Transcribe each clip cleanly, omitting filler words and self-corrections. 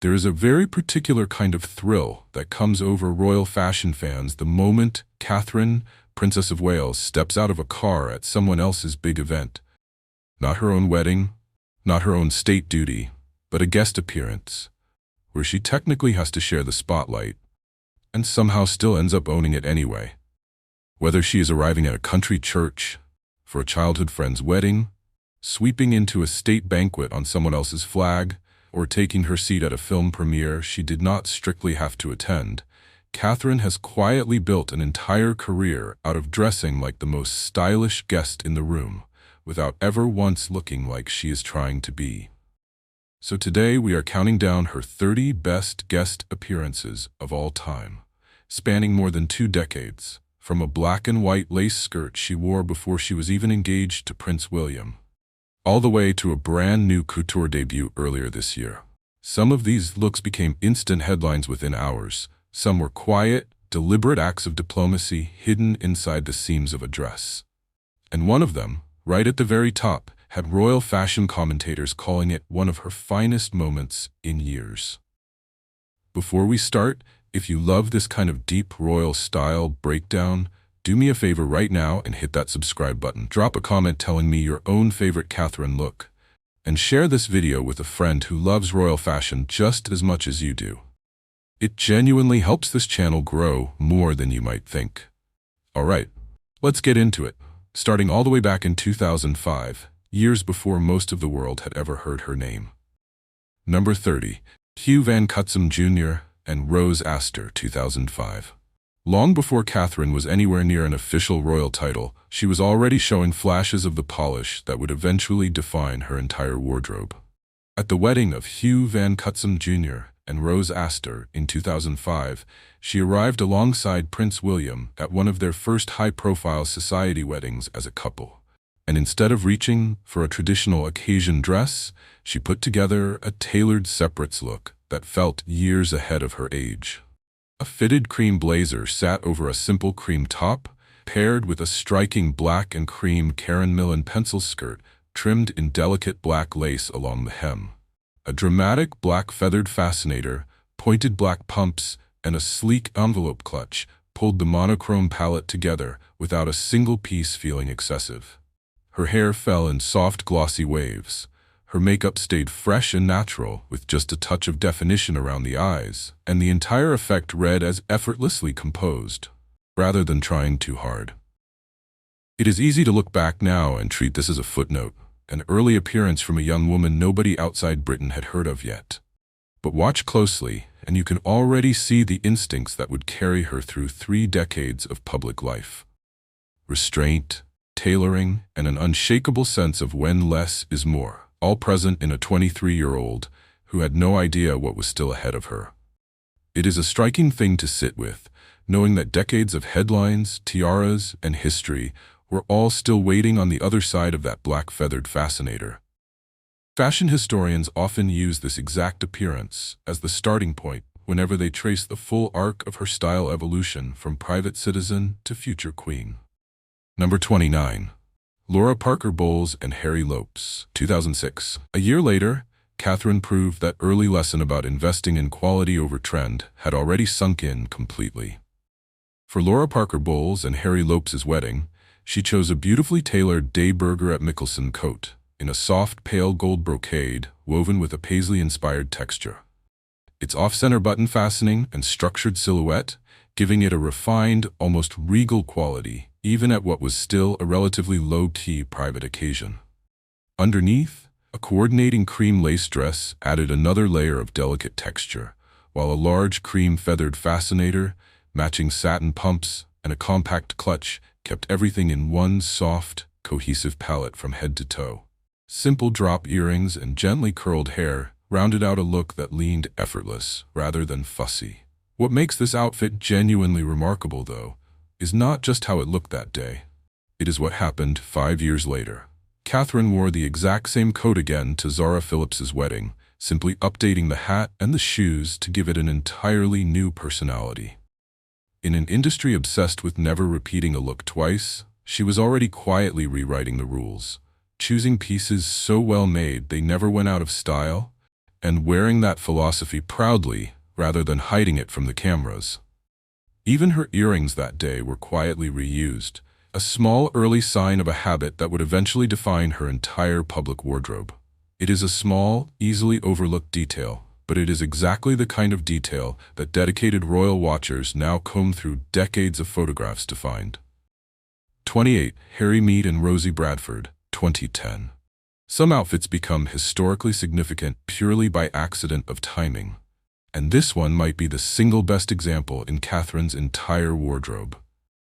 There is a very particular kind of thrill that comes over royal fashion fans the moment Catherine, Princess of Wales, steps out of a car at someone else's big event. Not her own wedding, not her own state duty, but a guest appearance, where she technically has to share the spotlight, and somehow still ends up owning it anyway. Whether she is arriving at a country church, for a childhood friend's wedding, sweeping into a state banquet on someone else's flag, or taking her seat at a film premiere she did not strictly have to attend, Catherine has quietly built an entire career out of dressing like the most stylish guest in the room, without ever once looking like she is trying to be. So today we are counting down her 30 best guest appearances of all time, spanning more than 2 decades, from a black and white lace skirt she wore before she was even engaged to Prince William, all the way to a brand new couture debut earlier this year. Some of these looks became instant headlines within hours. Some were quiet, deliberate acts of diplomacy hidden inside the seams of a dress. And one of them, right at the very top, had royal fashion commentators calling it one of her finest moments in years. Before we start, if you love this kind of deep royal style breakdown, do me a favor right now and hit that subscribe button. Drop a comment telling me your own favorite Catherine look, and share this video with a friend who loves royal fashion just as much as you do. It genuinely helps this channel grow more than you might think. Alright, let's get into it. Starting all the way back in 2005, years before most of the world had ever heard her name. Number 30, Hugh Van Cutsem Jr. and Rose Astor, 2005. Long before Catherine was anywhere near an official royal title, she was already showing flashes of the polish that would eventually define her entire wardrobe. At the wedding of Hugh Van Cutsem Jr. and Rose Astor in 2005, she arrived alongside Prince William at one of their first high-profile society weddings as a couple. And instead of reaching for a traditional occasion dress, she put together a tailored separates look that felt years ahead of her age. A fitted cream blazer sat over a simple cream top, paired with a striking black and cream Karen Millen pencil skirt trimmed in delicate black lace along the hem. A dramatic black feathered fascinator, pointed black pumps, and a sleek envelope clutch pulled the monochrome palette together without a single piece feeling excessive. Her hair fell in soft glossy waves. Her makeup stayed fresh and natural, with just a touch of definition around the eyes, and the entire effect read as effortlessly composed, rather than trying too hard. It is easy to look back now and treat this as a footnote, an early appearance from a young woman nobody outside Britain had heard of yet. But watch closely, and you can already see the instincts that would carry her through 3 decades of public life. Restraint, tailoring, and an unshakable sense of when less is more, all present in a 23-year-old who had no idea what was still ahead of her. It is a striking thing to sit with, knowing that decades of headlines, tiaras, and history were all still waiting on the other side of that black feathered fascinator. Fashion historians often use this exact appearance as the starting point whenever they trace the full arc of her style evolution from private citizen to future queen. Number 29. Laura Parker Bowles and Harry Lopes, 2006. A year later, Catherine proved that early lesson about investing in quality over trend had already sunk in completely. For Laura Parker Bowles and Harry Lopes' wedding, she chose a beautifully tailored Day Burger at Mickelson coat in a soft pale gold brocade woven with a paisley-inspired texture. Its off-center button fastening and structured silhouette, giving it a refined, almost regal quality, even at what was still a relatively low-key private occasion. Underneath, a coordinating cream lace dress added another layer of delicate texture, while a large cream feathered fascinator, matching satin pumps, and a compact clutch kept everything in one soft, cohesive palette from head to toe. Simple drop earrings and gently curled hair rounded out a look that leaned effortless rather than fussy. What makes this outfit genuinely remarkable, though, is not just how it looked that day. It is what happened 5 years later. Catherine wore the exact same coat again to Zara Phillips's wedding, simply updating the hat and the shoes to give it an entirely new personality. In an industry obsessed with never repeating a look twice, she was already quietly rewriting the rules, choosing pieces so well made they never went out of style, and wearing that philosophy proudly rather than hiding it from the cameras. Even her earrings that day were quietly reused, a small early sign of a habit that would eventually define her entire public wardrobe. It is a small, easily overlooked detail, but it is exactly the kind of detail that dedicated royal watchers now comb through decades of photographs to find. 28. Harry Mead and Rosie Bradford, 2010. Some outfits become historically significant purely by accident of timing, and this one might be the single best example in Catherine's entire wardrobe.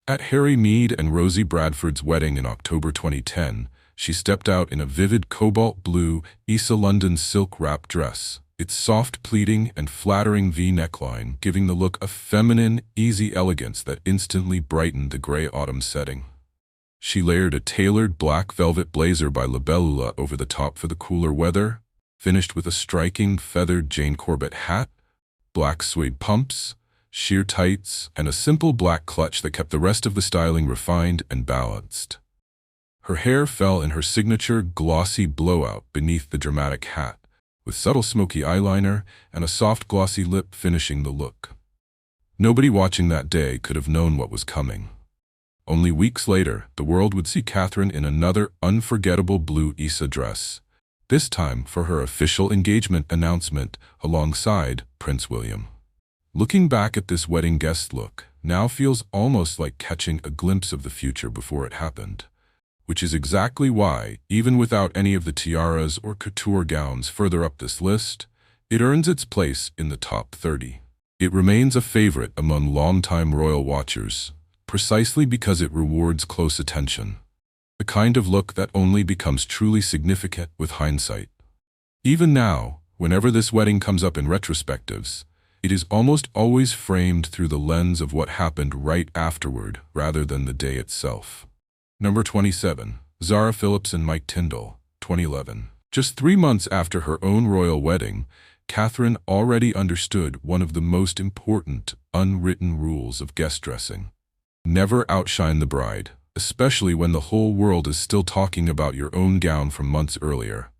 At Harry Mead and Rosie Bradford's wedding in October 2010, she stepped out in a vivid cobalt blue East London silk wrap dress, its soft pleating and flattering V neckline giving the look a feminine, easy elegance that instantly brightened the gray autumn setting. She layered a tailored black velvet blazer by Libellula over the top for the cooler weather, finished with a striking feathered Jane Corbett hat, black suede pumps, sheer tights, and a simple black clutch that kept the rest of the styling refined and balanced. Her hair fell in her signature glossy blowout beneath the dramatic hat, with subtle smoky eyeliner and a soft glossy lip finishing the look. Nobody watching that day could have known what was coming. Only weeks later, the world would see Catherine in another unforgettable blue Issa dress, this time for her official engagement announcement alongside Prince William. Looking back at this wedding guest look now feels almost like catching a glimpse of the future before it happened, which is exactly why, even without any of the tiaras or couture gowns further up this list, it earns its place in the top 30. It remains a favorite among longtime royal watchers, precisely because it rewards close attention, the kind of look that only becomes truly significant with hindsight. Even now, whenever this wedding comes up in retrospectives, it is almost always framed through the lens of what happened right afterward rather than the day itself. Number 27. Zara Phillips and Mike Tyndall, 2011. Just 3 months after her own royal wedding, Catherine already understood one of the most important unwritten rules of guest dressing. Never outshine the bride, especially when the whole world is still talking about your own gown from months earlier.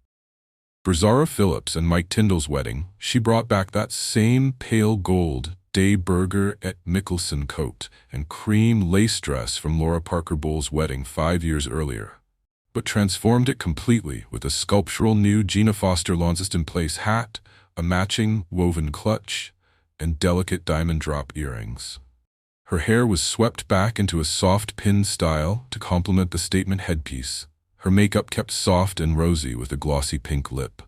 For Zara Phillips and Mike Tyndall's wedding, she brought back that same pale gold Day Burger et Mickelson coat and cream lace dress from Laura Parker Bowles' wedding 5 years earlier, but transformed it completely with a sculptural new Gina Foster Launceston-Place hat, a matching woven clutch, and delicate diamond drop earrings. Her hair was swept back into a soft pin style to complement the statement headpiece. Her makeup kept soft and rosy with a glossy pink lip.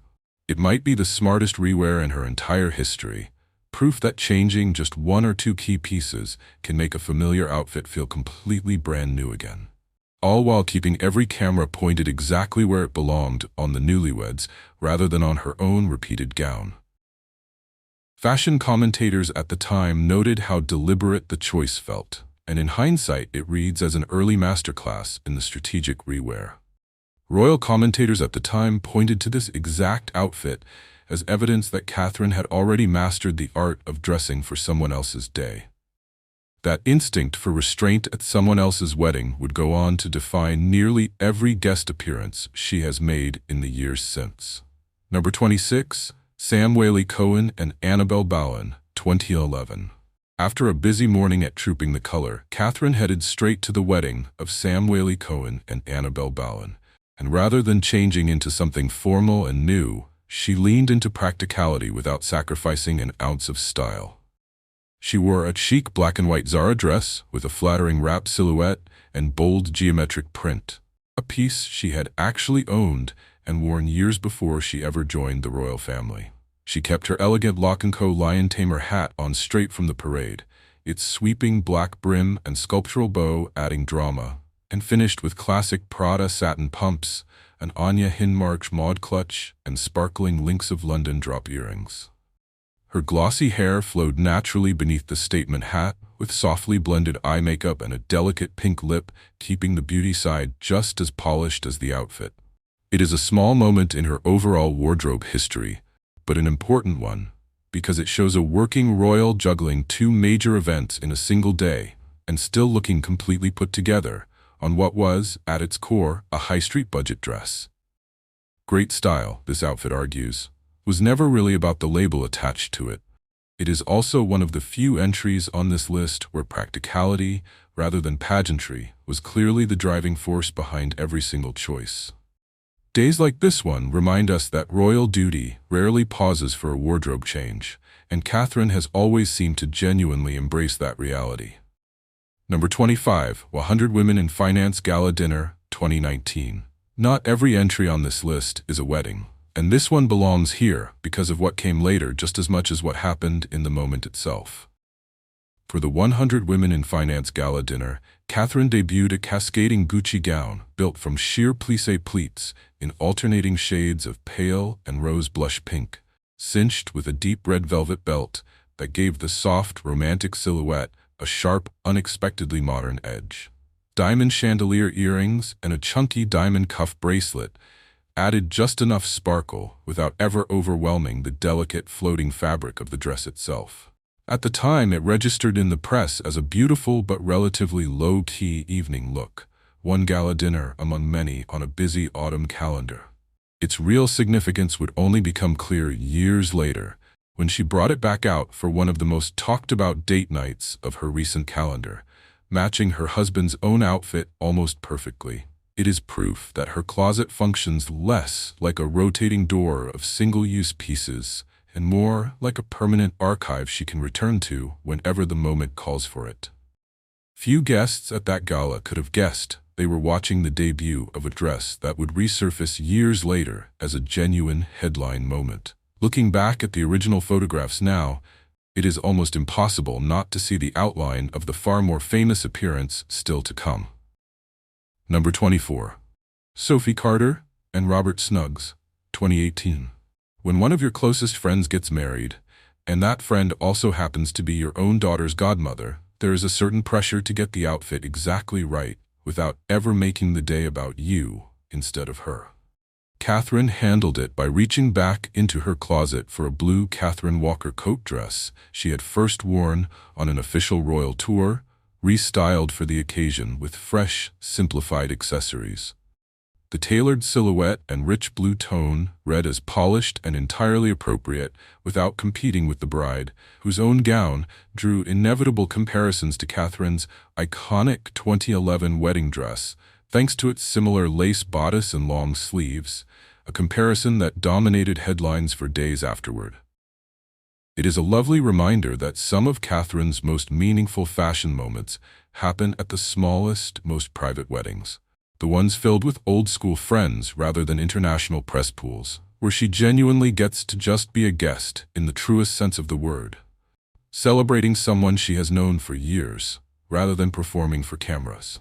It might be the smartest rewear in her entire history, proof that changing just 1 or 2 key pieces can make a familiar outfit feel completely brand new again. All while keeping every camera pointed exactly where it belonged on the newlyweds rather than on her own repeated gown. Fashion commentators at the time noted how deliberate the choice felt, and in hindsight it reads as an early masterclass in the strategic rewear. Royal commentators at the time pointed to this exact outfit as evidence that Catherine had already mastered the art of dressing for someone else's day. That instinct for restraint at someone else's wedding would go on to define nearly every guest appearance she has made in the years since. Number 26. Sam Whaley-Cohen and Annabelle Bowen, 2011. After a busy morning at Trooping the Color, Catherine headed straight to the wedding of Sam Whaley-Cohen and Annabelle Bowen, and rather than changing into something formal and new, she leaned into practicality without sacrificing an ounce of style. She wore a chic black and white Zara dress with a flattering wrap silhouette and bold geometric print, a piece she had actually owned and worn years before she ever joined the royal family. She kept her elegant Lock & Co. Lion Tamer hat on straight from the parade, its sweeping black brim and sculptural bow adding drama, and finished with classic Prada satin pumps, an Anya Hinmarch mod clutch, and sparkling Links of London drop earrings. Her glossy hair flowed naturally beneath the statement hat, with softly blended eye makeup and a delicate pink lip, keeping the beauty side just as polished as the outfit. It is a small moment in her overall wardrobe history, but an important one, because it shows a working royal juggling 2 major events in a single day, and still looking completely put together, on what was, at its core, a high street budget dress. Great style, this outfit argues, was never really about the label attached to it. It is also one of the few entries on this list where practicality, rather than pageantry, was clearly the driving force behind every single choice. Days like this one remind us that royal duty rarely pauses for a wardrobe change, and Catherine has always seemed to genuinely embrace that reality. Number 25, 100 Women in Finance Gala Dinner, 2019. Not every entry on this list is a wedding, and this one belongs here because of what came later just as much as what happened in the moment itself. For the 100 Women in Finance Gala Dinner, Catherine debuted a cascading Gucci gown built from sheer plissé pleats in alternating shades of pale and rose blush pink, cinched with a deep red velvet belt that gave the soft, romantic silhouette a sharp, unexpectedly modern edge. Diamond chandelier earrings and a chunky diamond cuff bracelet added just enough sparkle without ever overwhelming the delicate floating fabric of the dress itself. At the time, it registered in the press as a beautiful but relatively low-key evening look, one gala dinner among many on a busy autumn calendar. Its real significance would only become clear years later, when she brought it back out for one of the most talked-about date nights of her recent calendar, matching her husband's own outfit almost perfectly. It is proof that her closet functions less like a rotating door of single-use pieces and more like a permanent archive she can return to whenever the moment calls for it. Few guests at that gala could have guessed they were watching the debut of a dress that would resurface years later as a genuine headline moment. Looking back at the original photographs now, it is almost impossible not to see the outline of the far more famous appearance still to come. Number 24. Sophie Carter and Robert Snuggs, 2018. When one of your closest friends gets married, and that friend also happens to be your own daughter's godmother, there is a certain pressure to get the outfit exactly right without ever making the day about you instead of her. Catherine handled it by reaching back into her closet for a blue Catherine Walker coat dress she had first worn on an official royal tour, restyled for the occasion with fresh, simplified accessories. The tailored silhouette and rich blue tone read as polished and entirely appropriate without competing with the bride, whose own gown drew inevitable comparisons to Catherine's iconic 2011 wedding dress, thanks to its similar lace bodice and long sleeves, a comparison that dominated headlines for days afterward. It is a lovely reminder that some of Catherine's most meaningful fashion moments happen at the smallest, most private weddings. The ones filled with old-school friends rather than international press pools, where she genuinely gets to just be a guest in the truest sense of the word, celebrating someone she has known for years, rather than performing for cameras.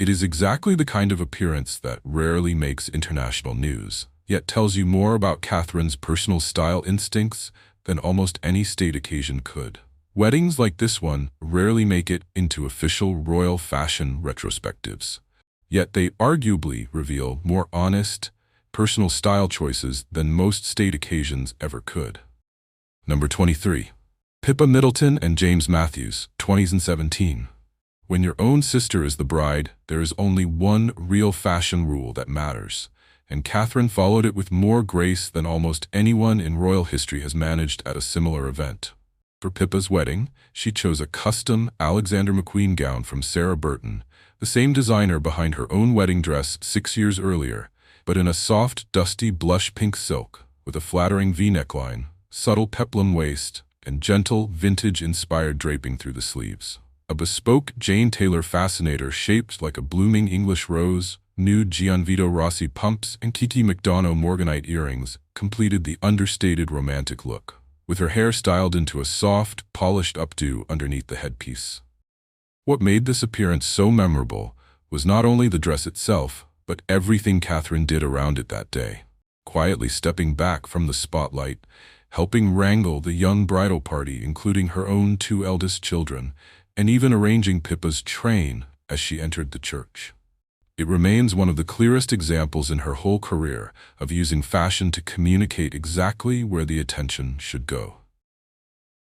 It is exactly the kind of appearance that rarely makes international news, yet tells you more about Catherine's personal style instincts than almost any state occasion could. Weddings like this one rarely make it into official royal fashion retrospectives. Yet they arguably reveal more honest, personal style choices than most state occasions ever could. Number 23. Pippa Middleton and James Matthews, 2017. When your own sister is the bride, there is only one real fashion rule that matters, and Catherine followed it with more grace than almost anyone in royal history has managed at a similar event. For Pippa's wedding, she chose a custom Alexander McQueen gown from Sarah Burton, the same designer behind her own wedding dress 6 years earlier, but in a soft, dusty blush pink silk with a flattering V-neckline, subtle peplum waist, and gentle, vintage-inspired draping through the sleeves. A bespoke Jane Taylor fascinator shaped like a blooming English rose, nude Gianvito Rossi pumps, and Kiki McDonough morganite earrings completed the understated romantic look, with her hair styled into a soft, polished updo underneath the headpiece. What made this appearance so memorable was not only the dress itself, but everything Catherine did around it that day, quietly stepping back from the spotlight, helping wrangle the young bridal party, including her own 2 eldest children, and even arranging Pippa's train as she entered the church. It remains one of the clearest examples in her whole career of using fashion to communicate exactly where the attention should go.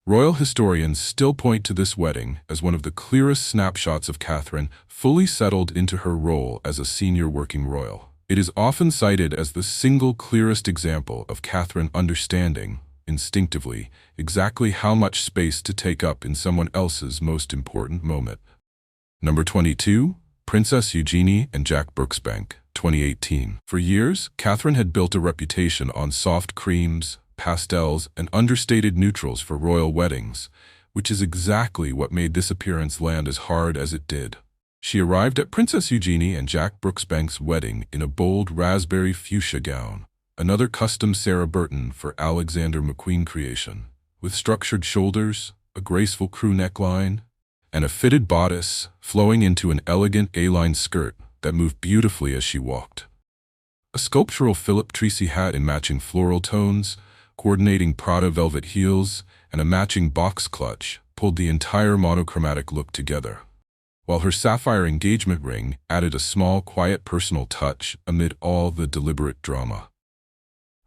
Royal historians still point to this wedding as one of the clearest snapshots of Catherine fully settled into her role as a senior working royal. It is often cited as the single clearest example of Catherine understanding, instinctively, exactly how much space to take up in someone else's most important moment. Number 22, Princess Eugenie and Jack Brooksbank, 2018. For years, Catherine had built a reputation on soft creams, pastels, and understated neutrals for royal weddings, which is exactly what made this appearance land as hard as it did. She arrived at Princess Eugenie and Jack Brooksbank's wedding in a bold raspberry fuchsia gown, another custom Sarah Burton for Alexander McQueen creation, with structured shoulders, a graceful crew neckline, and a fitted bodice flowing into an elegant A-line skirt that moved beautifully as she walked. A sculptural Philip Treacy hat in matching floral tones, coordinating Prada velvet heels, and a matching box clutch pulled the entire monochromatic look together, while her sapphire engagement ring added a small, quiet personal touch amid all the deliberate drama.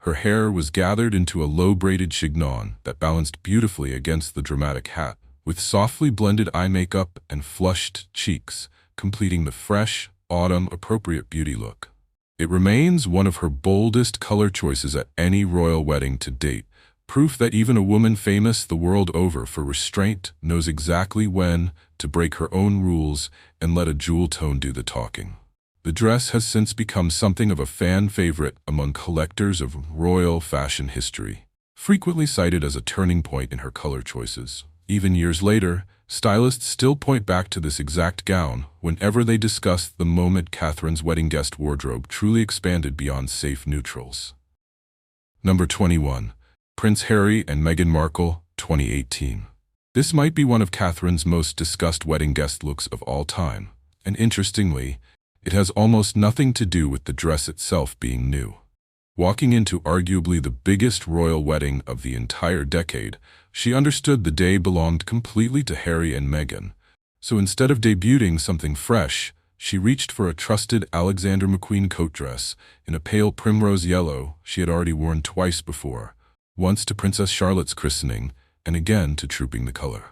Her hair was gathered into a low-braided chignon that balanced beautifully against the dramatic hat, with softly blended eye makeup and flushed cheeks, completing the fresh, autumn-appropriate beauty look. It remains one of her boldest color choices at any royal wedding to date, proof that even a woman famous the world over for restraint knows exactly when to break her own rules and let a jewel tone do the talking. The dress has since become something of a fan favorite among collectors of royal fashion history, frequently cited as a turning point in her color choices. Even years later, stylists still point back to this exact gown whenever they discuss the moment Catherine's wedding guest wardrobe truly expanded beyond safe neutrals. Number 21. Prince Harry and Meghan Markle, 2018. This might be one of Catherine's most discussed wedding guest looks of all time, and interestingly, it has almost nothing to do with the dress itself being new. Walking into arguably the biggest royal wedding of the entire decade, she understood the day belonged completely to Harry and Meghan. So instead of debuting something fresh, she reached for a trusted Alexander McQueen coat dress in a pale primrose yellow she had already worn twice before, once to Princess Charlotte's christening and again to Trooping the Color.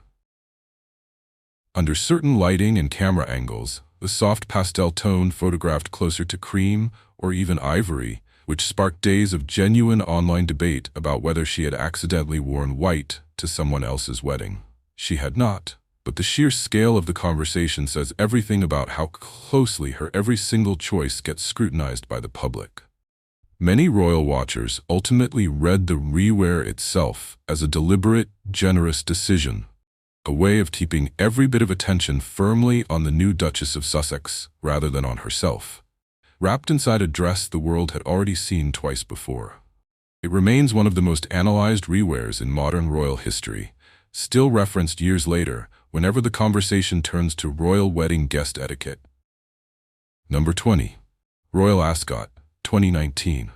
Under certain lighting and camera angles, the soft pastel tone photographed closer to cream or even ivory, which sparked days of genuine online debate about whether she had accidentally worn white to someone else's wedding. She had not, but the sheer scale of the conversation says everything about how closely her every single choice gets scrutinized by the public. Many royal watchers ultimately read the rewear itself as a deliberate, generous decision, a way of keeping every bit of attention firmly on the new Duchess of Sussex rather than on herself, wrapped inside a dress the world had already seen twice before. It remains one of the most analyzed rewears in modern royal history, still referenced years later whenever the conversation turns to royal wedding guest etiquette. Number 20. Royal Ascot, 2019.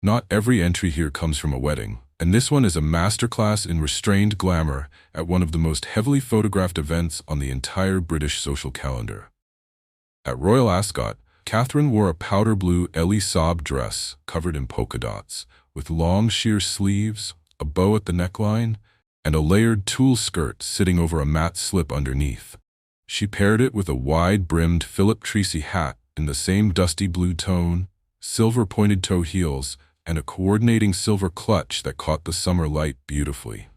Not every entry here comes from a wedding, and this one is a masterclass in restrained glamour at one of the most heavily photographed events on the entire British social calendar. At Royal Ascot, Catherine wore a powder blue Elie Saab dress covered in polka dots, with long sheer sleeves, a bow at the neckline, and a layered tulle skirt sitting over a matte slip underneath. She paired it with a wide-brimmed Philip Treacy hat in the same dusty blue tone, silver pointed toe heels, and a coordinating silver clutch that caught the summer light beautifully.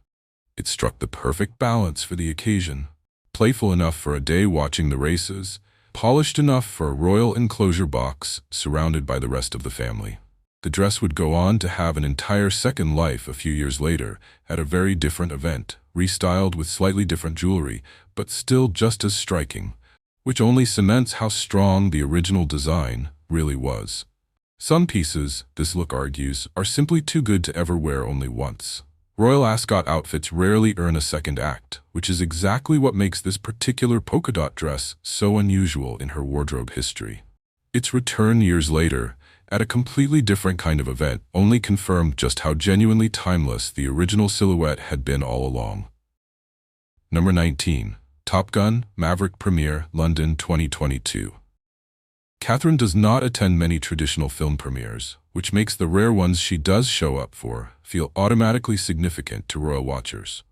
It struck the perfect balance for the occasion, playful enough for a day watching the races, polished enough for a royal enclosure box surrounded by the rest of the family. The dress would go on to have an entire second life a few years later at a very different event, restyled with slightly different jewelry, but still just as striking, which only cements how strong the original design really was. Some pieces, this look argues, are simply too good to ever wear only once. Royal Ascot outfits rarely earn a second act, which is exactly what makes this particular polka dot dress so unusual in her wardrobe history. Its return years later, at a completely different kind of event, only confirmed just how genuinely timeless the original silhouette had been all along. Number 19. Top Gun Maverick Premiere, London 2022. Catherine does not attend many traditional film premieres, which makes the rare ones she does show up for feel automatically significant to royal watchers.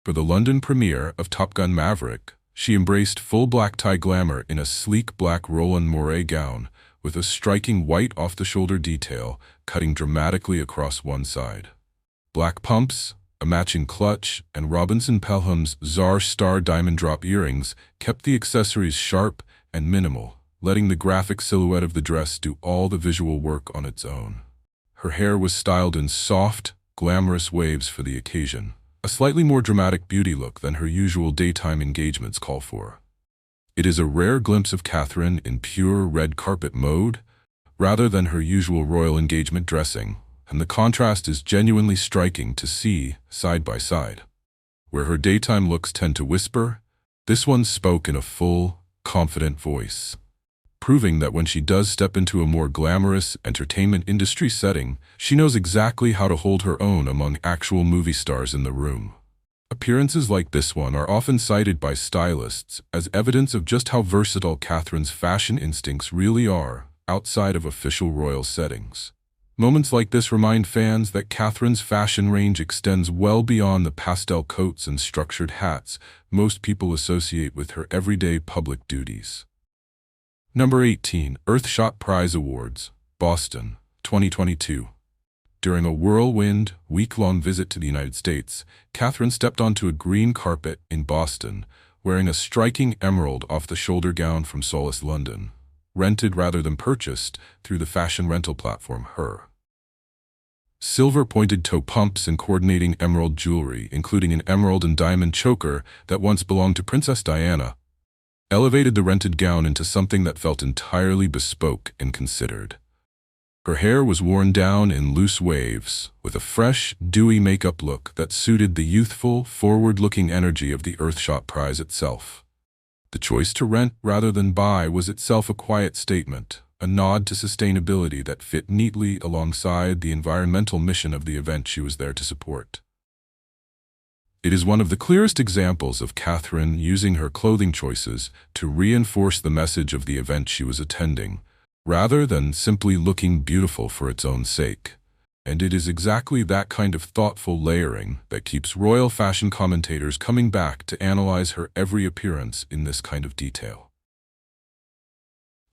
For the London premiere of Top Gun Maverick, she embraced full black tie glamour in a sleek black Roland Mouret gown with a striking white off-the-shoulder detail cutting dramatically across one side. Black pumps, a matching clutch, and Robinson Pelham's Czar Star diamond drop earrings kept the accessories sharp and minimal, letting the graphic silhouette of the dress do all the visual work on its own. Her hair was styled in soft, glamorous waves for the occasion, a slightly more dramatic beauty look than her usual daytime engagements call for. It is a rare glimpse of Catherine in pure red carpet mode, rather than her usual royal engagement dressing, and the contrast is genuinely striking to see side by side. Where her daytime looks tend to whisper, this one spoke in a full, confident voice, proving that when she does step into a more glamorous entertainment industry setting, she knows exactly how to hold her own among actual movie stars in the room. Appearances like this one are often cited by stylists as evidence of just how versatile Catherine's fashion instincts really are outside of official royal settings. Moments like this remind fans that Catherine's fashion range extends well beyond the pastel coats and structured hats most people associate with her everyday public duties. Number 18. Earthshot Prize Awards, Boston, 2022. During a whirlwind, week-long visit to the United States, Catherine stepped onto a green carpet in Boston, wearing a striking emerald off-the-shoulder gown from Solis London, rented rather than purchased through the fashion rental platform Her. Silver-pointed toe pumps and coordinating emerald jewelry, including an emerald and diamond choker that once belonged to Princess Diana, elevated the rented gown into something that felt entirely bespoke and considered. Her hair was worn down in loose waves, with a fresh, dewy makeup look that suited the youthful, forward-looking energy of the Earthshot Prize itself. The choice to rent rather than buy was itself a quiet statement, a nod to sustainability that fit neatly alongside the environmental mission of the event she was there to support. It is one of the clearest examples of Catherine using her clothing choices to reinforce the message of the event she was attending, rather than simply looking beautiful for its own sake. And it is exactly that kind of thoughtful layering that keeps royal fashion commentators coming back to analyze her every appearance in this kind of detail.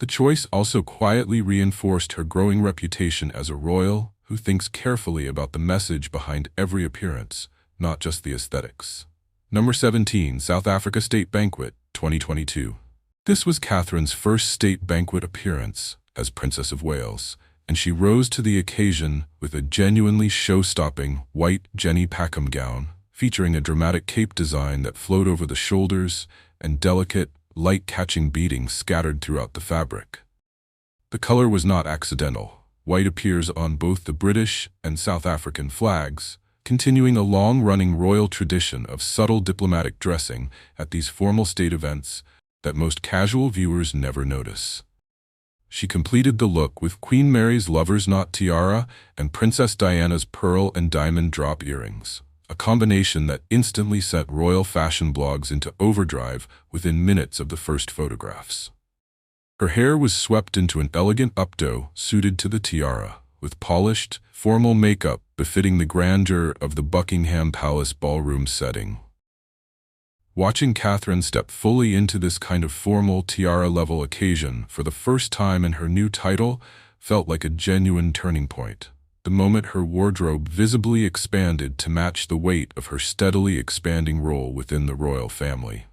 The choice also quietly reinforced her growing reputation as a royal who thinks carefully about the message behind every appearance, not just the aesthetics. Number 17. South Africa State Banquet, 2022. This was Catherine's first state banquet appearance as Princess of Wales, and she rose to the occasion with a genuinely show-stopping white Jenny Packham gown, featuring a dramatic cape design that flowed over the shoulders and delicate, light-catching beadings scattered throughout the fabric. The color was not accidental. White appears on both the British and South African flags, continuing a long-running royal tradition of subtle diplomatic dressing at these formal state events that most casual viewers never notice. She completed the look with Queen Mary's lover's knot tiara and Princess Diana's pearl and diamond drop earrings, a combination that instantly sent royal fashion blogs into overdrive within minutes of the first photographs. Her hair was swept into an elegant updo suited to the tiara, with polished, formal makeup befitting the grandeur of the Buckingham Palace ballroom setting. Watching Catherine step fully into this kind of formal tiara-level occasion for the first time in her new title felt like a genuine turning point, the moment her wardrobe visibly expanded to match the weight of her steadily expanding role within the royal family.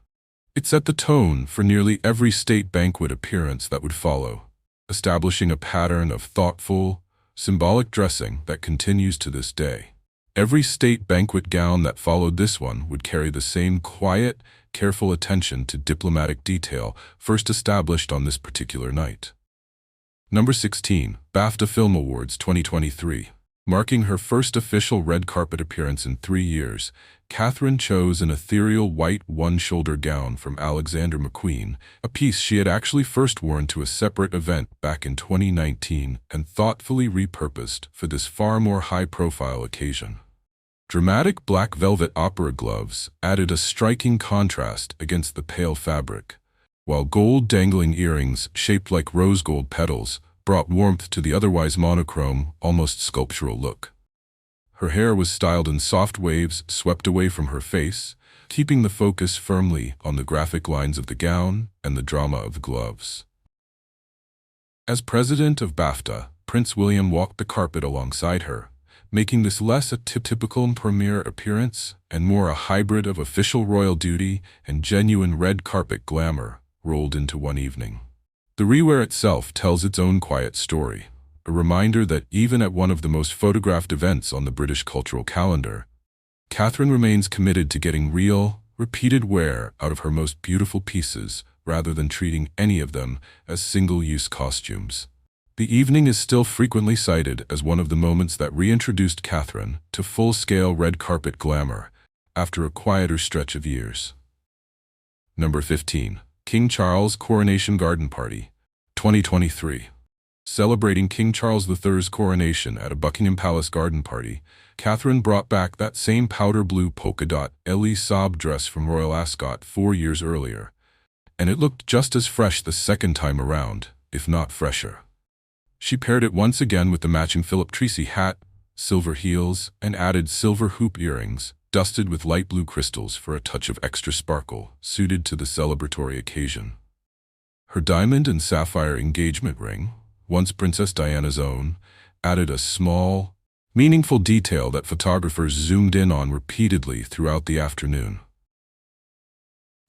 It set the tone for nearly every state banquet appearance that would follow, establishing a pattern of thoughtful, symbolic dressing that continues to this day. Every state banquet gown that followed this one would carry the same quiet, careful attention to diplomatic detail first established on this particular night. Number 16. BAFTA Film Awards 2023. Marking her first official red carpet appearance in 3 years, Catherine chose an ethereal white one-shoulder gown from Alexander McQueen, a piece she had actually first worn to a separate event back in 2019 and thoughtfully repurposed for this far more high-profile occasion. Dramatic black velvet opera gloves added a striking contrast against the pale fabric, while gold dangling earrings shaped like rose gold petals brought warmth to the otherwise monochrome, almost sculptural look. Her hair was styled in soft waves swept away from her face, keeping the focus firmly on the graphic lines of the gown and the drama of the gloves. As president of BAFTA, Prince William walked the carpet alongside her, making this less a typical premiere appearance and more a hybrid of official royal duty and genuine red carpet glamour rolled into one evening. The rewear itself tells its own quiet story, a reminder that even at one of the most photographed events on the British cultural calendar, Catherine remains committed to getting real, repeated wear out of her most beautiful pieces rather than treating any of them as single-use costumes. The evening is still frequently cited as one of the moments that reintroduced Catherine to full-scale red carpet glamour after a quieter stretch of years. Number 15. King Charles Coronation Garden Party, 2023. Celebrating King Charles III's coronation at a Buckingham Palace garden party, Catherine brought back that same powder blue polka dot Elie dress from Royal Ascot 4 years earlier, and it looked just as fresh the second time around, if not fresher. She paired it once again with the matching Philip Treacy hat, silver heels, and added silver hoop earrings, dusted with light blue crystals for a touch of extra sparkle, suited to the celebratory occasion. Her diamond and sapphire engagement ring, once Princess Diana's own, added a small, meaningful detail that photographers zoomed in on repeatedly throughout the afternoon.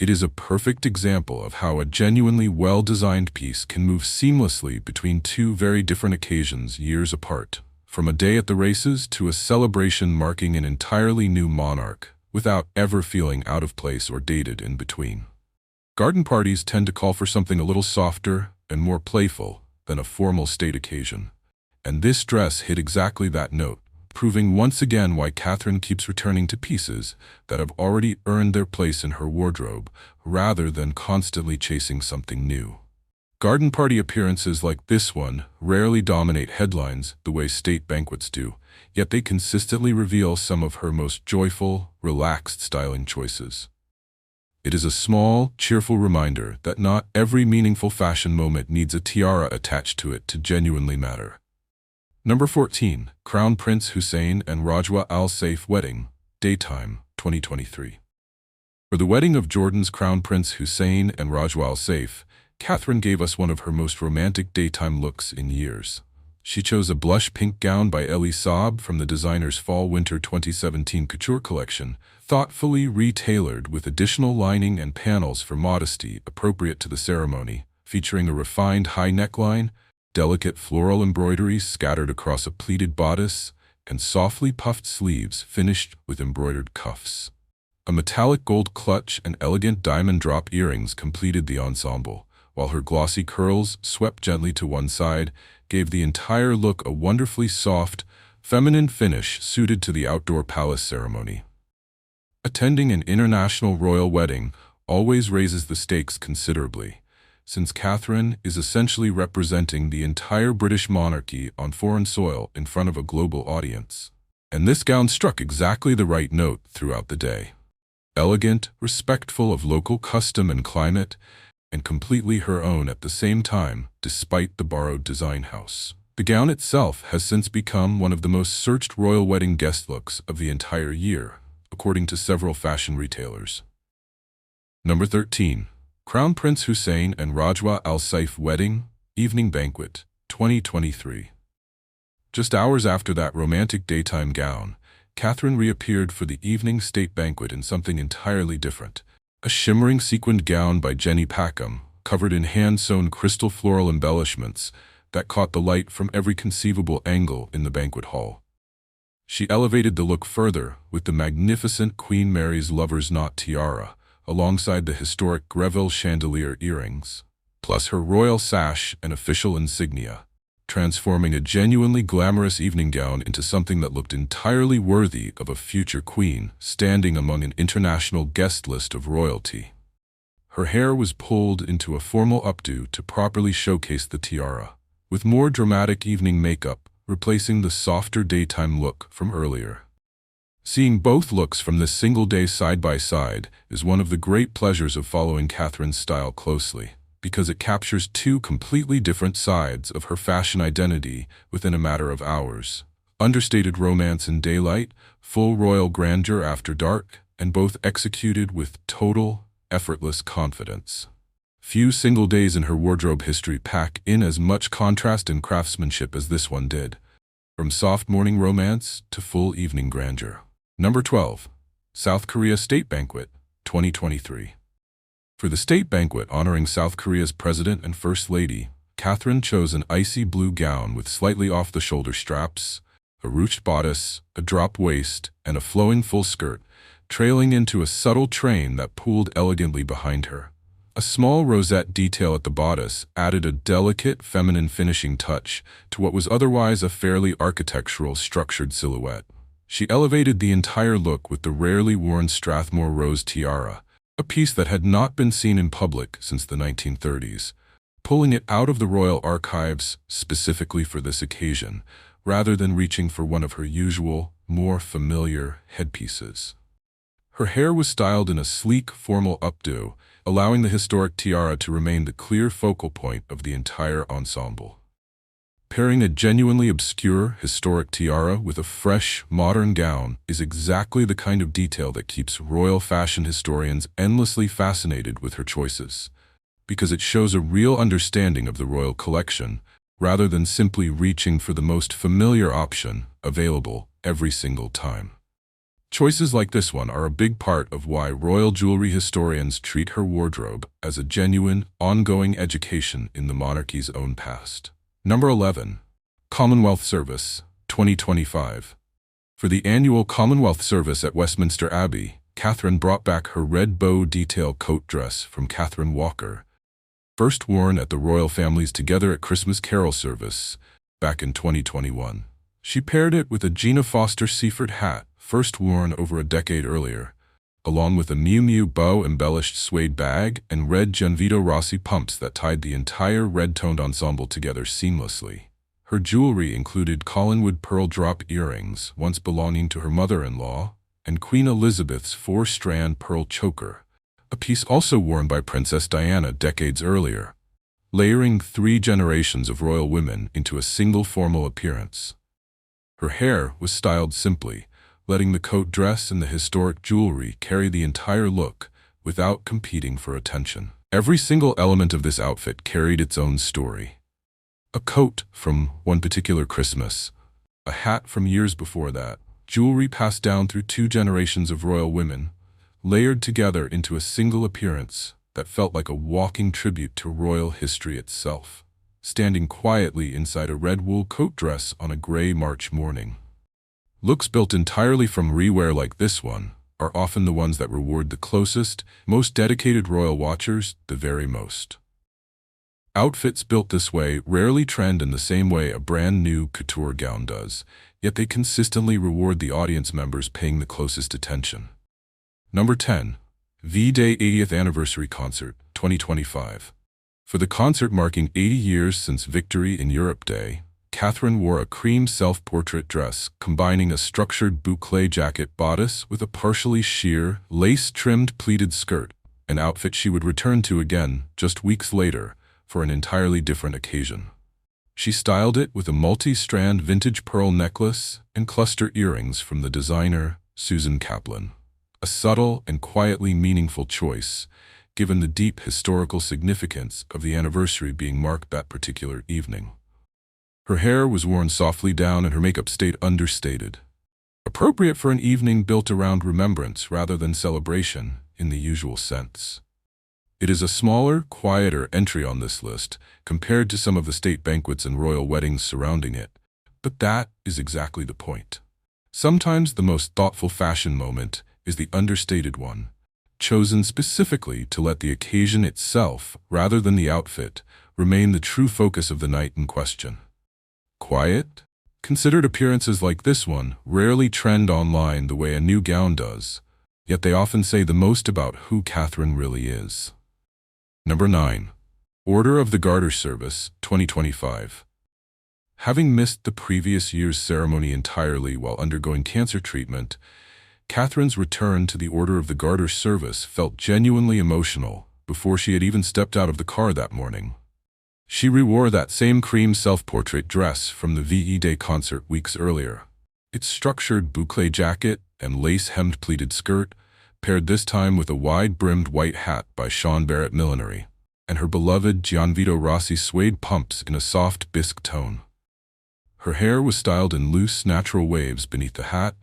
It is a perfect example of how a genuinely well-designed piece can move seamlessly between two very different occasions years apart, from a day at the races to a celebration marking an entirely new monarch, without ever feeling out of place or dated in between. Garden parties tend to call for something a little softer and more playful than a formal state occasion, and this dress hit exactly that note, proving once again why Catherine keeps returning to pieces that have already earned their place in her wardrobe, rather than constantly chasing something new. Garden party appearances like this one rarely dominate headlines the way state banquets do, yet they consistently reveal some of her most joyful, relaxed styling choices. It is a small, cheerful reminder that not every meaningful fashion moment needs a tiara attached to it to genuinely matter. Number 14. Crown Prince Hussein and Rajwa Al Saif Wedding, Daytime, 2023. For the wedding of Jordan's Crown Prince Hussein and Rajwa Al Saif, Catherine gave us one of her most romantic daytime looks in years. She chose a blush pink gown by Elie from the designer's Fall-Winter 2017 couture collection, thoughtfully re-tailored with additional lining and panels for modesty appropriate to the ceremony, featuring a refined high neckline, delicate floral embroidery scattered across a pleated bodice, and softly puffed sleeves finished with embroidered cuffs. A metallic gold clutch and elegant diamond drop earrings completed the ensemble, while her glossy curls, swept gently to one side, gave the entire look a wonderfully soft, feminine finish suited to the outdoor palace ceremony. Attending an international royal wedding always raises the stakes considerably, since Catherine is essentially representing the entire British monarchy on foreign soil in front of a global audience. And this gown struck exactly the right note throughout the day. Elegant, respectful of local custom and climate, and completely her own at the same time, despite the borrowed design house. The gown itself has since become one of the most searched royal wedding guest looks of the entire year, according to several fashion retailers. Number 13. Crown Prince Hussein and Rajwa Al Saif Wedding, Evening Banquet, 2023. Just hours after that romantic daytime gown, Catherine reappeared for the evening state banquet in something entirely different. A shimmering sequined gown by Jenny Packham, covered in hand-sewn crystal floral embellishments that caught the light from every conceivable angle in the banquet hall. She elevated the look further with the magnificent Queen Mary's Lover's Knot tiara, alongside the historic Greville chandelier earrings, plus her royal sash and official insignia, transforming a genuinely glamorous evening gown into something that looked entirely worthy of a future queen standing among an international guest list of royalty. Her hair was pulled into a formal updo to properly showcase the tiara, with more dramatic evening makeup replacing the softer daytime look from earlier. Seeing both looks from this single day side by side is one of the great pleasures of following Catherine's style closely, because it captures two completely different sides of her fashion identity within a matter of hours. Understated romance in daylight, full royal grandeur after dark, and both executed with total, effortless confidence. Few single days in her wardrobe history pack in as much contrast and craftsmanship as this one did, from soft morning romance to full evening grandeur. Number 12. South Korea State Banquet, 2023. For the state banquet honoring South Korea's President and First Lady, Catherine chose an icy blue gown with slightly off-the-shoulder straps, a ruched bodice, a drop waist, and a flowing full skirt, trailing into a subtle train that pooled elegantly behind her. A small rosette detail at the bodice added a delicate, feminine finishing touch to what was otherwise a fairly architectural, structured silhouette. She elevated the entire look with the rarely worn Strathmore rose tiara, a piece that had not been seen in public since the 1930s, pulling it out of the royal archives specifically for this occasion, rather than reaching for one of her usual, more familiar headpieces. Her hair was styled in a sleek, formal updo, allowing the historic tiara to remain the clear focal point of the entire ensemble. Pairing a genuinely obscure, historic tiara with a fresh, modern gown is exactly the kind of detail that keeps royal fashion historians endlessly fascinated with her choices, because it shows a real understanding of the royal collection, rather than simply reaching for the most familiar option available every single time. Choices like this one are a big part of why royal jewelry historians treat her wardrobe as a genuine, ongoing education in the monarchy's own past. Number 11. Commonwealth Service, 2025. For the annual Commonwealth Service at Westminster Abbey, Catherine brought back her red bow detail coat dress from Catherine Walker, first worn at the royal family's Together at Christmas Carol service back in 2021. She paired it with a Gina Foster Seaford hat, first worn over a decade earlier, along with a Miu Miu bow-embellished suede bag and red Gianvito Rossi pumps that tied the entire red-toned ensemble together seamlessly. Her jewelry included Collinwood pearl drop earrings, once belonging to her mother-in-law, and Queen Elizabeth's 4-strand pearl choker, a piece also worn by Princess Diana decades earlier, layering 3 generations of royal women into a single formal appearance. Her hair was styled simply, letting the coat dress and the historic jewelry carry the entire look without competing for attention. Every single element of this outfit carried its own story. A coat from one particular Christmas, a hat from years before that, jewelry passed down through 2 generations of royal women, layered together into a single appearance that felt like a walking tribute to royal history itself, standing quietly inside a red wool coat dress on a gray March morning. Looks built entirely from rewear like this one are often the ones that reward the closest, most dedicated royal watchers the very most. Outfits built this way rarely trend in the same way a brand new couture gown does, yet they consistently reward the audience members paying the closest attention. Number 10. V-Day 80th Anniversary Concert, 2025. For the concert marking 80 years since Victory in Europe Day, Catherine wore a cream self-portrait dress combining a structured boucle jacket bodice with a partially sheer, lace-trimmed pleated skirt, an outfit she would return to again just weeks later for an entirely different occasion. She styled it with a multi-strand vintage pearl necklace and cluster earrings from the designer Susan Kaplan. A subtle and quietly meaningful choice, given the deep historical significance of the anniversary being marked that particular evening. Her hair was worn softly down and her makeup stayed understated, appropriate for an evening built around remembrance rather than celebration in the usual sense. It is a smaller, quieter entry on this list compared to some of the state banquets and royal weddings surrounding it, but that is exactly the point. Sometimes the most thoughtful fashion moment is the understated one, chosen specifically to let the occasion itself, rather than the outfit, remain the true focus of the night in question. Quiet, considered appearances like this one rarely trend online the way a new gown does, yet they often say the most about who Catherine really is. Number 9. Order of the Garter Service, 2025. Having missed the previous year's ceremony entirely while undergoing cancer treatment, Catherine's return to the Order of the Garter Service felt genuinely emotional before she had even stepped out of the car that morning. She rewore that same cream self-portrait dress from the VE Day concert weeks earlier. Its structured boucle jacket and lace-hemmed pleated skirt, paired this time with a wide-brimmed white hat by Sean Barrett Millinery, and her beloved Gianvito Rossi suede pumps in a soft bisque tone. Her hair was styled in loose, natural waves beneath the hat,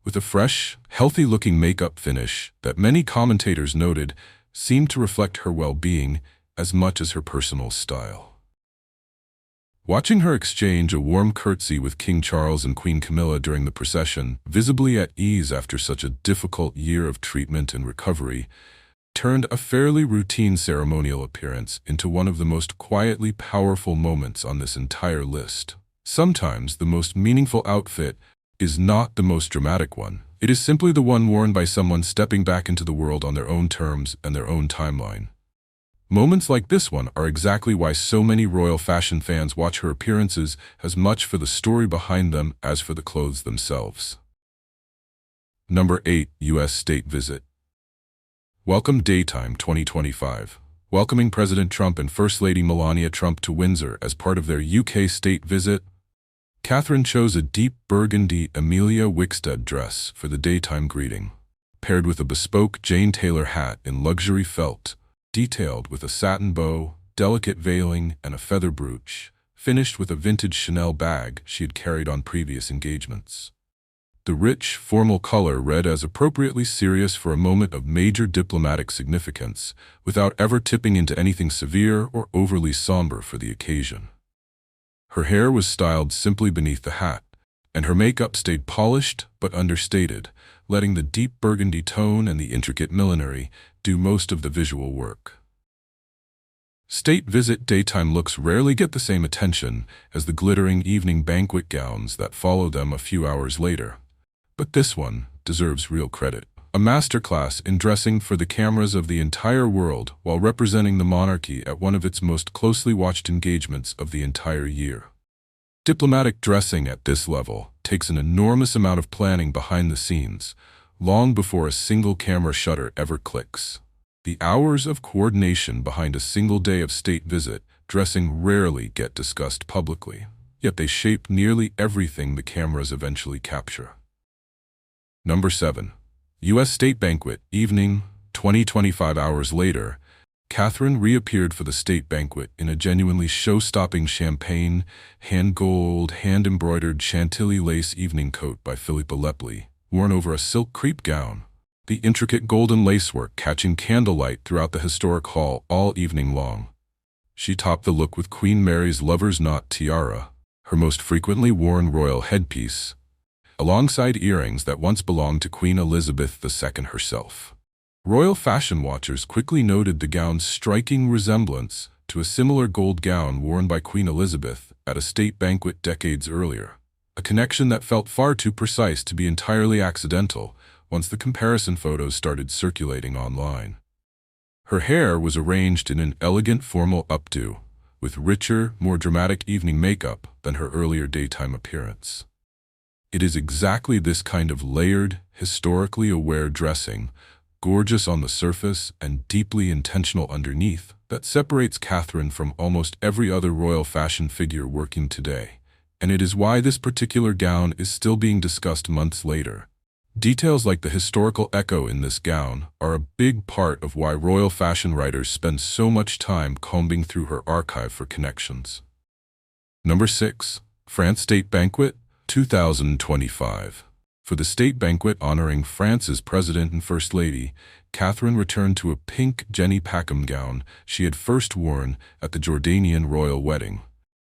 with a fresh, healthy-looking makeup finish that many commentators noted seemed to reflect her well-being as much as her personal style. Watching her exchange a warm curtsy with King Charles and Queen Camilla during the procession, visibly at ease after such a difficult year of treatment and recovery, turned a fairly routine ceremonial appearance into one of the most quietly powerful moments on this entire list. Sometimes the most meaningful outfit is not the most dramatic one. It is simply the one worn by someone stepping back into the world on their own terms and their own timeline. Moments like this one are exactly why so many royal fashion fans watch her appearances as much for the story behind them as for the clothes themselves. Number 8. U.S. State Visit. Welcome Daytime 2025. Welcoming President Trump and First Lady Melania Trump to Windsor as part of their UK state visit, Catherine chose a deep burgundy Amelia Wickstead dress for the daytime greeting, paired with a bespoke Jane Taylor hat in luxury felt, detailed with a satin bow, delicate veiling, and a feather brooch, finished with a vintage Chanel bag she had carried on previous engagements. The rich, formal color read as appropriately serious for a moment of major diplomatic significance, without ever tipping into anything severe or overly somber for the occasion. Her hair was styled simply beneath the hat, and her makeup stayed polished but understated, letting the deep burgundy tone and the intricate millinery do most of the visual work. State visit daytime looks rarely get the same attention as the glittering evening banquet gowns that follow them a few hours later. But this one deserves real credit. A masterclass in dressing for the cameras of the entire world while representing the monarchy at one of its most closely watched engagements of the entire year. Diplomatic dressing at this level takes an enormous amount of planning behind the scenes, long before a single camera shutter ever clicks. The hours of coordination behind a single day of state visit dressing rarely get discussed publicly, yet they shape nearly everything the cameras eventually capture. Number 7. U.S. State Banquet, evening, 20-25 hours later, Catherine reappeared for the state banquet in a genuinely show-stopping champagne, hand-gold, hand-embroidered Chantilly lace evening coat by Philippa Lepley, worn over a silk crepe gown, the intricate golden lacework catching candlelight throughout the historic hall all evening long. She topped the look with Queen Mary's lover's knot tiara, her most frequently worn royal headpiece, alongside earrings that once belonged to Queen Elizabeth II herself. Royal fashion watchers quickly noted the gown's striking resemblance to a similar gold gown worn by Queen Elizabeth at a state banquet decades earlier, a connection that felt far too precise to be entirely accidental once the comparison photos started circulating online. Her hair was arranged in an elegant formal updo, with richer, more dramatic evening makeup than her earlier daytime appearance. It is exactly this kind of layered, historically aware dressing, gorgeous on the surface and deeply intentional underneath, that separates Catherine from almost every other royal fashion figure working today, and it is why this particular gown is still being discussed months later. Details like the historical echo in this gown are a big part of why royal fashion writers spend so much time combing through her archive for connections. Number 6. France State Banquet, 2025. For the state banquet honoring France's President and First Lady, Catherine returned to a pink Jenny Packham gown she had first worn at the Jordanian royal wedding,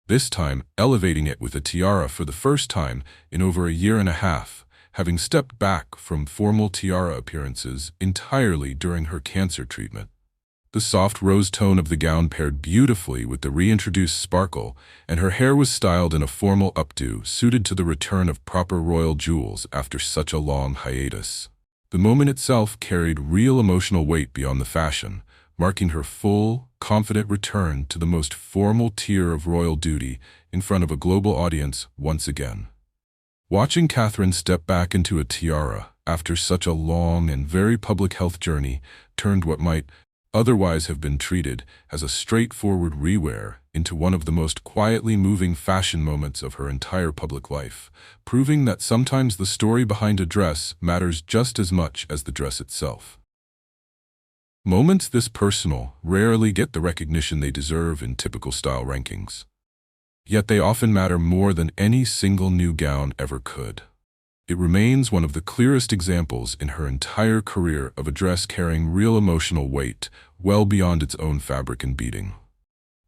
this time elevating it with a tiara for the first time in over a year and a half, having stepped back from formal tiara appearances entirely during her cancer treatment. The soft rose tone of the gown paired beautifully with the reintroduced sparkle, and her hair was styled in a formal updo suited to the return of proper royal jewels after such a long hiatus. The moment itself carried real emotional weight beyond the fashion, marking her full, confident return to the most formal tier of royal duty in front of a global audience once again. Watching Catherine step back into a tiara after such a long and very public health journey turned what might otherwise have been treated as a straightforward rewear into one of the most quietly moving fashion moments of her entire public life, proving that sometimes the story behind a dress matters just as much as the dress itself. Moments this personal rarely get the recognition they deserve in typical style rankings. Yet they often matter more than any single new gown ever could. It remains one of the clearest examples in her entire career of a dress carrying real emotional weight, well beyond its own fabric and beading.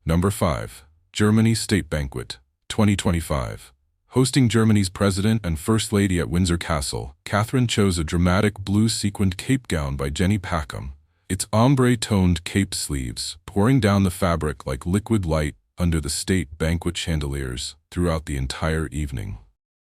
Number 5. Germany State Banquet, 2025. Hosting Germany's President and First Lady at Windsor Castle, Catherine chose a dramatic blue sequined cape gown by Jenny Packham, its ombre-toned cape sleeves pouring down the fabric like liquid light under the state banquet chandeliers throughout the entire evening.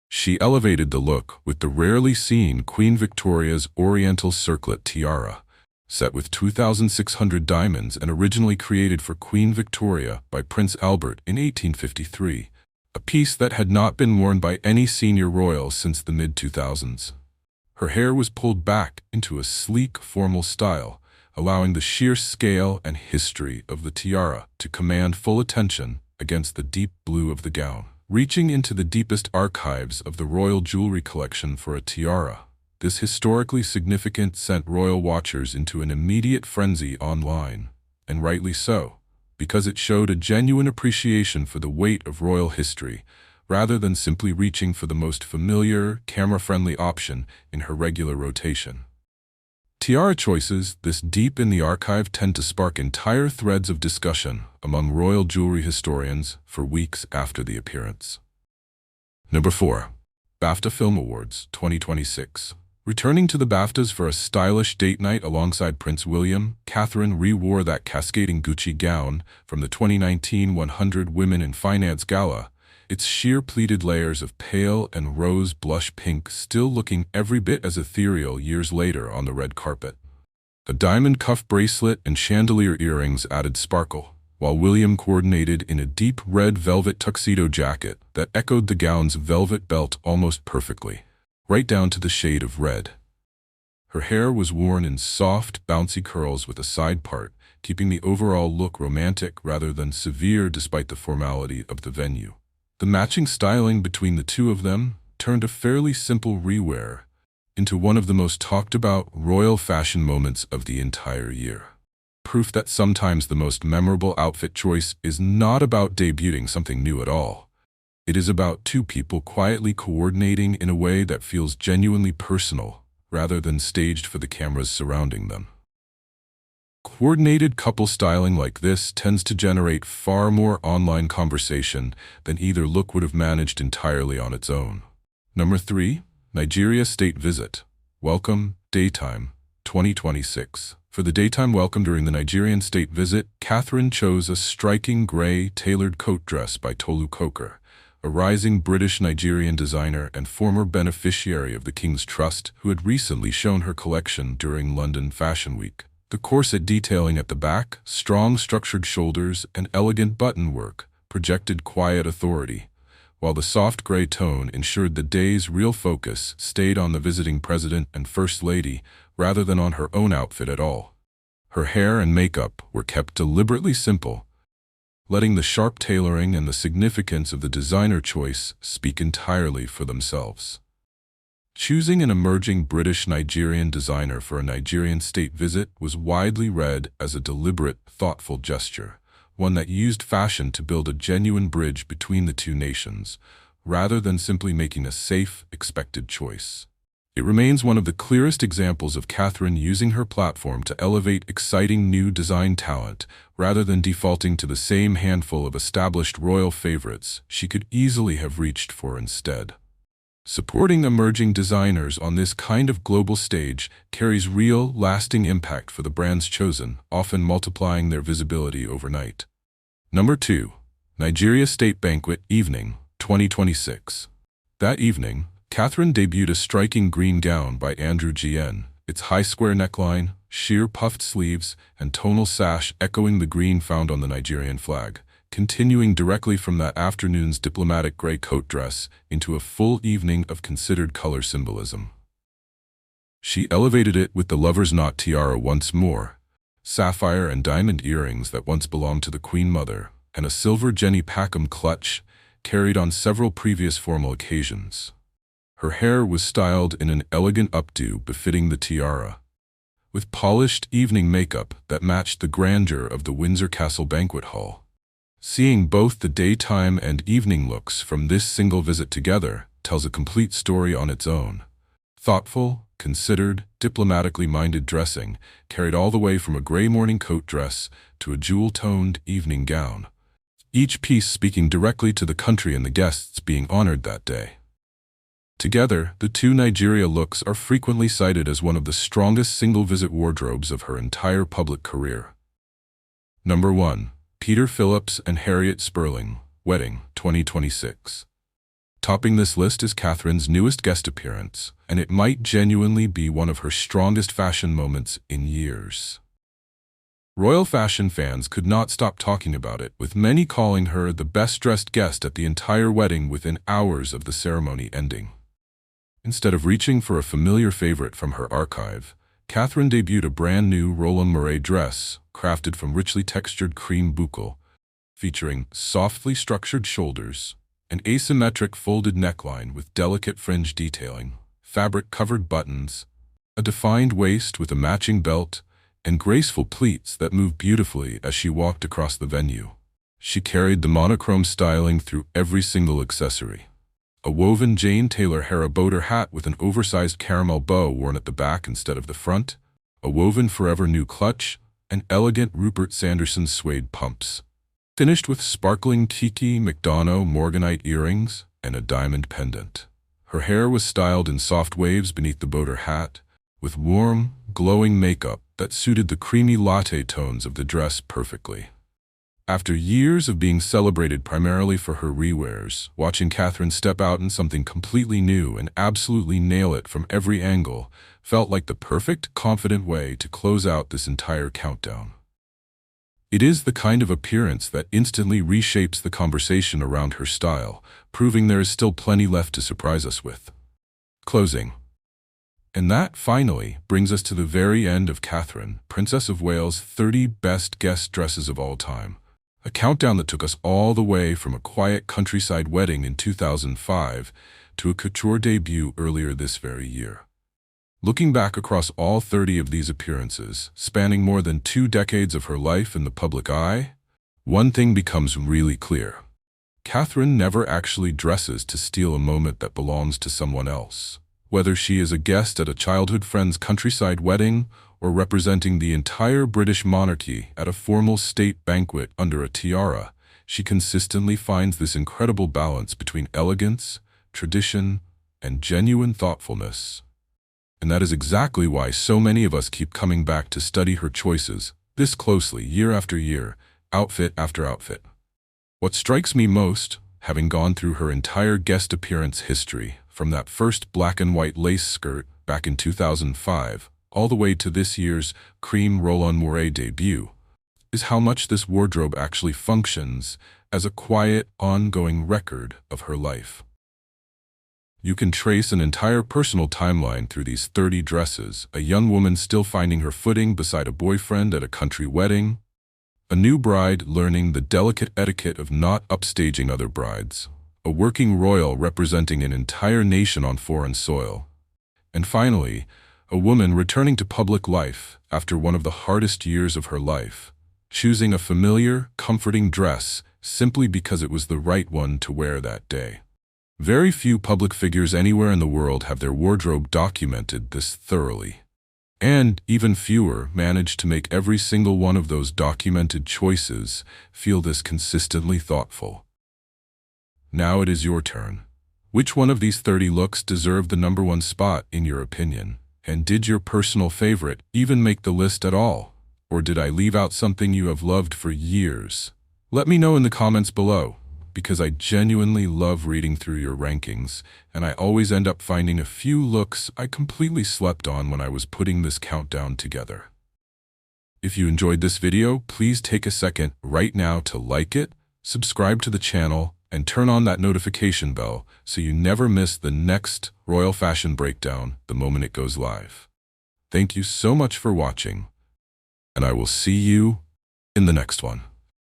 She elevated the look with the rarely seen Queen Victoria's Oriental circlet tiara, set with 2,600 diamonds and originally created for Queen Victoria by Prince Albert in 1853, a piece that had not been worn by any senior royal since the mid-2000s. Her hair was pulled back into a sleek, formal style, allowing the sheer scale and history of the tiara to command full attention against the deep blue of the gown. Reaching into the deepest archives of the royal jewelry collection for a tiara, this historically significant sent royal watchers into an immediate frenzy online, and rightly so, because it showed a genuine appreciation for the weight of royal history, rather than simply reaching for the most familiar, camera-friendly option in her regular rotation. Tiara choices this deep in the archive tend to spark entire threads of discussion among royal jewelry historians for weeks after the appearance. Number 4. BAFTA Film Awards 2026. Returning to the BAFTAs for a stylish date night alongside Prince William, Catherine re-wore that cascading Gucci gown from the 2019 100 Women in Finance Gala, its sheer pleated layers of pale and rose blush pink still looking every bit as ethereal years later on the red carpet. A diamond cuff bracelet and chandelier earrings added sparkle, while William coordinated in a deep red velvet tuxedo jacket that echoed the gown's velvet belt almost perfectly, right down to the shade of red. Her hair was worn in soft, bouncy curls with a side part, keeping the overall look romantic rather than severe despite the formality of the venue. The matching styling between the two of them turned a fairly simple rewear into one of the most talked about royal fashion moments of the entire year. Proof that sometimes the most memorable outfit choice is not about debuting something new at all. It is about two people quietly coordinating in a way that feels genuinely personal, rather than staged for the cameras surrounding them. Coordinated couple styling like this tends to generate far more online conversation than either look would have managed entirely on its own. Number 3. Nigeria State Visit. Welcome, Daytime, 2026. For the daytime welcome during the Nigerian state visit, Catherine chose a striking gray tailored coat dress by Tolu Coker, a rising British Nigerian designer and former beneficiary of the King's Trust who had recently shown her collection during London Fashion Week. The corset detailing at the back, strong structured shoulders, and elegant button work projected quiet authority, while the soft gray tone ensured the day's real focus stayed on the visiting president and first lady rather than on her own outfit at all. Her hair and makeup were kept deliberately simple, letting the sharp tailoring and the significance of the designer choice speak entirely for themselves. Choosing an emerging British-Nigerian designer for a Nigerian state visit was widely read as a deliberate, thoughtful gesture, one that used fashion to build a genuine bridge between the two nations, rather than simply making a safe, expected choice. It remains one of the clearest examples of Catherine using her platform to elevate exciting new design talent, rather than defaulting to the same handful of established royal favorites she could easily have reached for instead. Supporting emerging designers on this kind of global stage carries real, lasting impact for the brands chosen, often multiplying their visibility overnight. Number 2. Nigeria State Banquet Evening, 2026. That evening, Catherine debuted a striking green gown by Andrew Gien, its high square neckline, sheer puffed sleeves, and tonal sash echoing the green found on the Nigerian flag, continuing directly from that afternoon's diplomatic gray coat dress into a full evening of considered color symbolism. She elevated it with the lover's knot tiara once more, sapphire and diamond earrings that once belonged to the Queen Mother, and a silver Jenny Packham clutch carried on several previous formal occasions. Her hair was styled in an elegant updo befitting the tiara, with polished evening makeup that matched the grandeur of the Windsor Castle banquet hall. Seeing both the daytime and evening looks from this single visit together tells a complete story on its own. Thoughtful, considered, diplomatically minded dressing carried all the way from a gray morning coat dress to a jewel-toned evening gown, each piece speaking directly to the country and the guests being honored that day. Together, the two Nigeria looks are frequently cited as one of the strongest single-visit wardrobes of her entire public career. Number 1. Peter Phillips and Harriet Sperling, Wedding, 2026. Topping this list is Catherine's newest guest appearance, and it might genuinely be one of her strongest fashion moments in years. Royal fashion fans could not stop talking about it, with many calling her the best-dressed guest at the entire wedding within hours of the ceremony ending. Instead of reaching for a familiar favorite from her archive, Catherine debuted a brand-new Roland Mouret dress, crafted from richly textured cream boucle, featuring softly structured shoulders, an asymmetric folded neckline with delicate fringe detailing, fabric-covered buttons, a defined waist with a matching belt, and graceful pleats that moved beautifully as she walked across the venue. She carried the monochrome styling through every single accessory. A woven Jane Taylor Harabowder hat with an oversized caramel bow worn at the back instead of the front, a woven Forever New clutch, and elegant Rupert Sanderson suede pumps, finished with sparkling Kiki McDonough Morganite earrings and a diamond pendant. Her hair was styled in soft waves beneath the Bowder hat, with warm, glowing makeup that suited the creamy latte tones of the dress perfectly. After years of being celebrated primarily for her rewears, watching Catherine step out in something completely new and absolutely nail it from every angle felt like the perfect, confident way to close out this entire countdown. It is the kind of appearance that instantly reshapes the conversation around her style, proving there is still plenty left to surprise us with. Closing. And that, finally, brings us to the very end of Catherine, Princess of Wales' 30 Best Guest Dresses of All Time. A countdown that took us all the way from a quiet countryside wedding in 2005 to a couture debut earlier this very year. Looking back across all 30 of these appearances, spanning more than 2 decades of her life in the public eye, one thing becomes really clear. Catherine never actually dresses to steal a moment that belongs to someone else. Whether she is a guest at a childhood friend's countryside wedding or representing the entire British monarchy at a formal state banquet under a tiara, she consistently finds this incredible balance between elegance, tradition, and genuine thoughtfulness. And that is exactly why so many of us keep coming back to study her choices this closely year after year, outfit after outfit. What strikes me most, having gone through her entire guest appearance history, from that first black and white lace skirt back in 2005, all the way to this year's cream Roland Mouret debut, is how much this wardrobe actually functions as a quiet, ongoing record of her life. You can trace an entire personal timeline through these 30 dresses: a young woman still finding her footing beside a boyfriend at a country wedding, a new bride learning the delicate etiquette of not upstaging other brides, a working royal representing an entire nation on foreign soil, and finally, a woman returning to public life after one of the hardest years of her life, choosing a familiar, comforting dress simply because it was the right one to wear that day. Very few public figures anywhere in the world have their wardrobe documented this thoroughly. And even fewer manage to make every single one of those documented choices feel this consistently thoughtful. Now it is your turn. Which one of these 30 looks deserved the number 1 spot in your opinion? And did your personal favorite even make the list at all? Or did I leave out something you have loved for years? Let me know in the comments below, because I genuinely love reading through your rankings, and I always end up finding a few looks I completely slept on when I was putting this countdown together. If you enjoyed this video, please take a second right now to like it, subscribe to the channel, and turn on that notification bell so you never miss the next Royal Fashion Breakdown the moment it goes live. Thank you so much for watching, and I will see you in the next one.